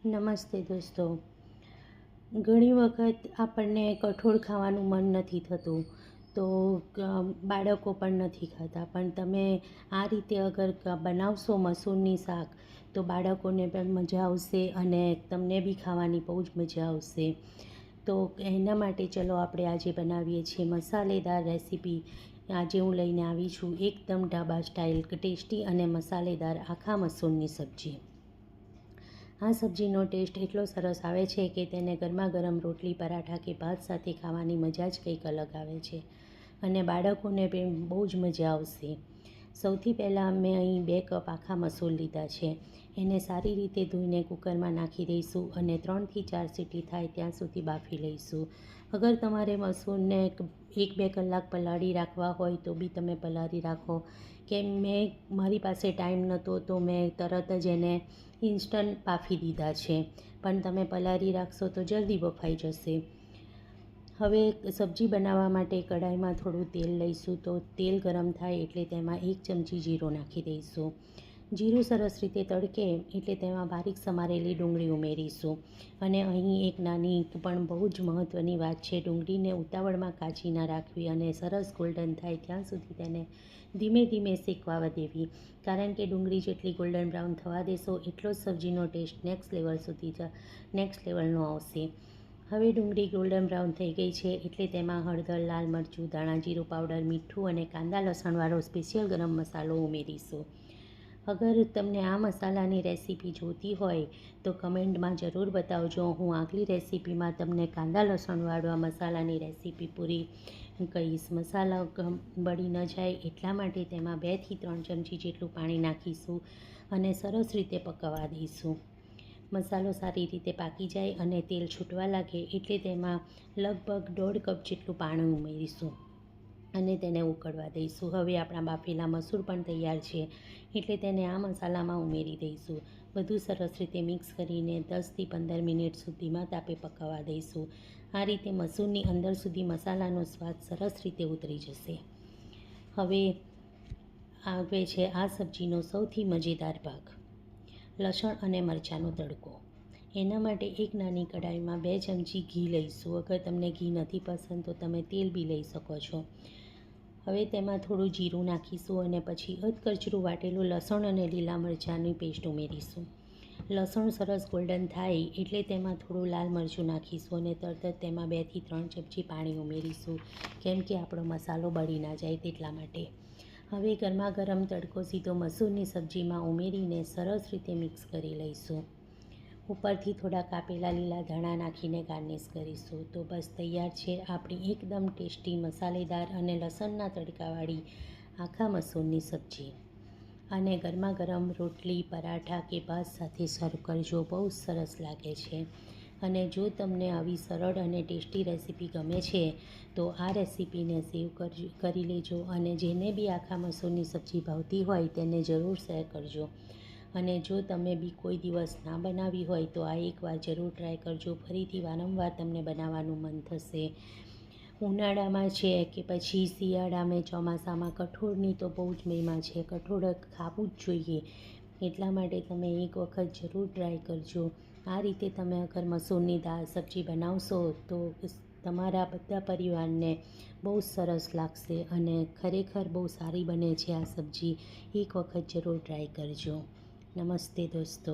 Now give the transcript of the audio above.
નમસ્તે દોસ્તો. ઘણી વખત આપણને કઠોળ ખાવાનું મન નથી થતું, તો બાળકો પણ નથી ખાતા. પણ તમે આ રીતે અગર બનાવશો મસૂરની શાક, તો બાળકોને પણ મજા આવશે અને તમને બી ખાવાની બહુ જ મજા આવશે. તો એના માટે ચલો આપણે આજે બનાવીએ છીએ મસાલેદાર રેસીપી. આજે હું લઈને આવી છું એકદમ ઢાબા સ્ટાઇલ ટેસ્ટી અને મસાલેદાર આખા મસૂરની સબ્જી. આ સબ્જીનો ટેસ્ટ એટલો સરસ આવે છે કે તેને ગરમા ગરમ રોટલી, પરાઠા કે ભાત સાથે ખાવાની મજા જ કંઈક અલગ આવે છે અને બાળકોને પણ બહુ જ મજા આવશે. સૌથી પહેલાં મેં અહીં 2 કપ આખા મસૂર લીધા છે. એને સારી રીતે ધોઈને કુકરમાં નાખી દઈશું અને 3થી 4 સીટી થાય ત્યાં સુધી બાફી લઈશું. અગર તમારે મસૂરને 1-2 કલાક પલાળી રાખવા હોય તો બી તમે પલાળી રાખો. કે મારી પાસે ટાઈમ નહોતો તો મેં તરત જ એને ઇન્સ્ટન્ટ બાફી દીધા છે, પણ તમે પલાળી રાખશો તો જલ્દી બફાઈ જશે. હવે સબ્જી બનાવવા માટે કઢાઈમાં થોડું તેલ લઈશું. તો તેલ ગરમ થાય એટલે તેમાં 1 ચમચી જીરું નાખી દઈશું. જીરું સરસ રીતે તડકે એટલે તેમાં બારીક સમારેલી ડુંગળી ઉમેરીશું. અને અહીં એક નાની પણ બહુ જ મહત્ત્વની વાત છે, ડુંગળીને ઉતાવળમાં કાચી ના રાખવી અને સરસ ગોલ્ડન થાય ત્યાં સુધી તેને ધીમે ધીમે શેકવા દેવી. કારણ કે ડુંગળી જેટલી ગોલ્ડન બ્રાઉન થવા દેશો એટલો જ સબ્જીનો ટેસ્ટ નેક્સ્ટ લેવલનો આવશે. હવે ડુંગળી ગોલ્ડન બ્રાઉન થઈ ગઈ છે એટલે તેમાં હળદર, લાલ મરચું, ધાણા જીરું પાવડર, મીઠું અને કાંદા લસણવાળો સ્પેશિયલ ગરમ મસાલો ઉમેરીશું. અગર તમને આ મસાલાની રેસીપી જોઈતી હોય તો કમેન્ટમાં જરૂર બતાવજો. હું આગલી રેસીપીમાં તમને કાંદા લસણવાળા મસાલાની રેસીપી પૂરી કહીશ. મસાલા બળી ન જાય એટલા માટે તેમાં 2થી 3 ચમચી જેટલું પાણી નાખીશું અને સરસ રીતે પકવવા દઈશું. મસાલો સારી રીતે પાકી જાય અને તેલ છૂટવા લાગે એટલે તેમાં લગભગ 1.5 કપ જેટલું પાણી ઉમેરીશું અને તેને ઉકળવા દઈશું. હવે આપણા બાફેલા મસૂર પણ તૈયાર છે એટલે તેને આ મસાલામાં ઉમેરી દઈશું. બધું સરસ રીતે મિક્સ કરીને 10થી 15 મિનિટ સુધીમાં તાપે પકાવવા દઈશું. આ રીતે મસૂરની અંદર સુધી મસાલાનો સ્વાદ સરસ રીતે ઉતરી જશે. હવે આવે છે આ સબ્જીનો સૌથી મજેદાર ભાગ, લસણ અને મરચાંનો તડકો. એના માટે એક નાની કઢાઈમાં 2 ચમચી ઘી લઈશું. અગર તમને ઘી નથી પસંદ તો તમે તેલ બી લઈ શકો છો. હવે તેમાં થોડું જીરું નાખીશું અને પછી અધકચરું વાટેલું લસણ અને લીલા મરચાંની પેસ્ટ ઉમેરીશું. લસણ સરસ ગોલ્ડન થાય એટલે તેમાં થોડું લાલ મરચું નાખીશું અને તરત જ તેમાં 2થી 3 ચમચી પાણી ઉમેરીશું, કેમ કે આપણો મસાલો બળી ના જાય તેટલા માટે. હવે ગરમા ગરમ તડકો સીધો મસૂરની સબ્જીમાં ઉમેરીને સરસ રીતે મિક્સ કરી લઈશું. ઉપરથી થોડા કાપેલા લીલા ધાણા નાખીને ગાર્નિશ કરીશું. તો બસ તૈયાર છે આપણી એકદમ ટેસ્ટી, મસાલેદાર અને લસણના તડકાવાળી આખા મસૂરની સબ્જી. અને ગરમા ગરમ રોટલી, પરાઠા કે ભાત સાથે સર્વ કરજો, બહુ જ સરસ લાગે છે. અને જો તમને આવી સરળ અને ટેસ્ટી રેસીપી ગમે છે તો આ રેસીપીને સેવ કરી લેજો અને જેને બી આખા મસૂરની સબ્જી ભાવતી હોય તેને જરૂર શેર કરજો. અને જો તમે બી કોઈ દિવસ ના બનાવી હોય તો આ એકવાર જરૂર ટ્રાય કરજો. ફરીથી વારંવાર તમને બનાવવાનું મન થશે. ઉનાળામાં છે કે પછી શિયાળામાં, ચોમાસામાં કઠોળની તો બહુ જ મહિમા છે. કઠોળ ખાવું જ જોઈએ. એટલા માટે તમે એક વખત જરૂર ટ્રાય કરજો. આ રીતે તમે અગર મસૂરની દાળ સબ્જી બનાવશો તો તમારા બધા પરિવારને બહુ સરસ લાગશે અને ખરેખર બહુ સારી બને છે આ સબ્જી. એક વખત જરૂર ટ્રાય કરજો. નમસ્તે દોસ્તો.